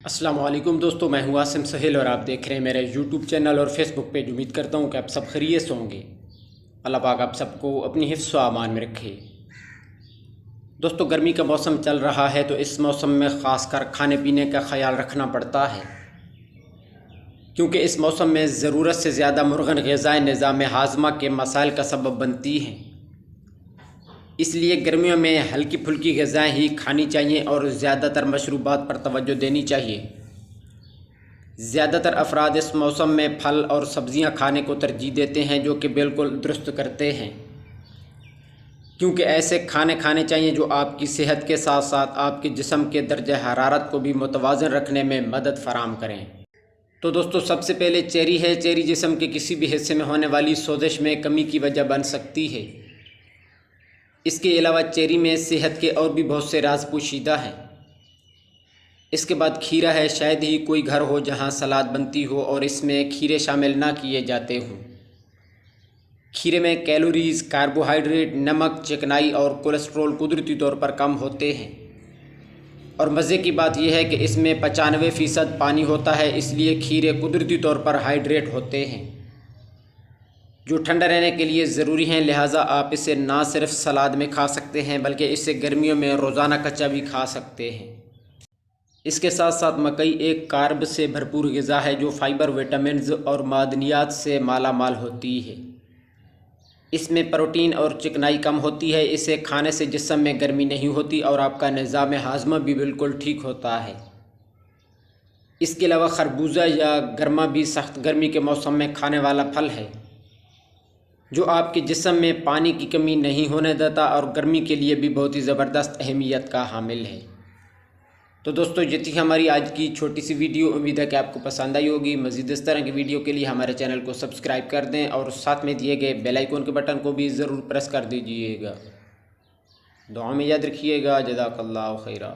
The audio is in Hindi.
अस्सलाम वालेकुम दोस्तों, मैं हूं आसिम सहेल और आप देख रहे हैं मेरे यूट्यूब चैनल और फेसबुक पेज। उम्मीद करता हूं कि आप सब खैरियत से होंगे। अल्लाह पाक आप सबको अपनी हिफ्ज़ व अमान में रखे। दोस्तों, गर्मी का मौसम चल रहा है तो इस मौसम में ख़ासकर खाने पीने का ख्याल रखना पड़ता है, क्योंकि इस मौसम में ज़रूरत से ज़्यादा मुर्गन ग़िज़ाएँ निज़ाम हाज़मा के मसाइल का सबब बनती हैं। इसलिए गर्मियों में हल्की फुल्की ग़िज़ाएँ ही खानी चाहिए और ज़्यादातर मशरूबात पर तवज्जो देनी चाहिए। ज़्यादातर अफराद इस मौसम में फल और सब्ज़ियाँ खाने को तरजीह देते हैं, जो कि बिल्कुल दुरुस्त करते हैं, क्योंकि ऐसे खाने खाने चाहिए जो आपकी सेहत के साथ साथ आपके जिस्म के दर्जे हरारत को भी मुतवाज़न रखने में मदद फ़राहम करें। तो दोस्तों, सबसे पहले चेरी है। चेरी जिस्म के किसी भी हिस्से में होने वाली सोजिश में कमी की वजह बन सकती है। इसके अलावा चेरी में सेहत के और भी बहुत से राज पोशीदा हैं। इसके बाद खीरा है। शायद ही कोई घर हो जहां सलाद बनती हो और इसमें खीरे शामिल ना किए जाते हों। खीरे में कैलोरीज़, कार्बोहाइड्रेट, नमक, चिकनाई और कोलेस्ट्रॉल कुदरती तौर पर कम होते हैं। और मज़े की बात यह है कि इसमें 95% पानी होता है, इसलिए खीरे कुदरती तौर पर हाइड्रेट होते हैं, जो ठंडा रहने के लिए ज़रूरी हैं। लिहाजा आप इसे ना सिर्फ सलाद में खा सकते हैं, बल्कि इसे गर्मियों में रोज़ाना कच्चा भी खा सकते हैं। इसके साथ साथ मकई एक कार्ब से भरपूर ग़िज़ा है, जो फाइबर, विटामिन्स और मादनियात से माला माल होती है। इसमें प्रोटीन और चिकनाई कम होती है। इसे खाने से जिस्म में गर्मी नहीं होती और आपका निज़ाम हाज़मा भी बिल्कुल ठीक होता है। इसके अलावा खरबूजा या गरमा भी सख्त गर्मी के मौसम में खाने वाला फल है, जो आपके जिस्म में पानी की कमी नहीं होने देता और गर्मी के लिए भी बहुत ही ज़बरदस्त अहमियत का हामिल है। तो दोस्तों, ये थी हमारी आज की छोटी सी वीडियो। उम्मीद है कि आपको पसंद आई होगी। मज़ीद इस तरह की वीडियो के लिए हमारे चैनल को सब्सक्राइब कर दें और साथ में दिए गए बेल आइकन के बटन को भी ज़रूर प्रेस कर दीजिएगा। दुआ में याद रखिएगा। जज़ाकल्लाहु खैरा।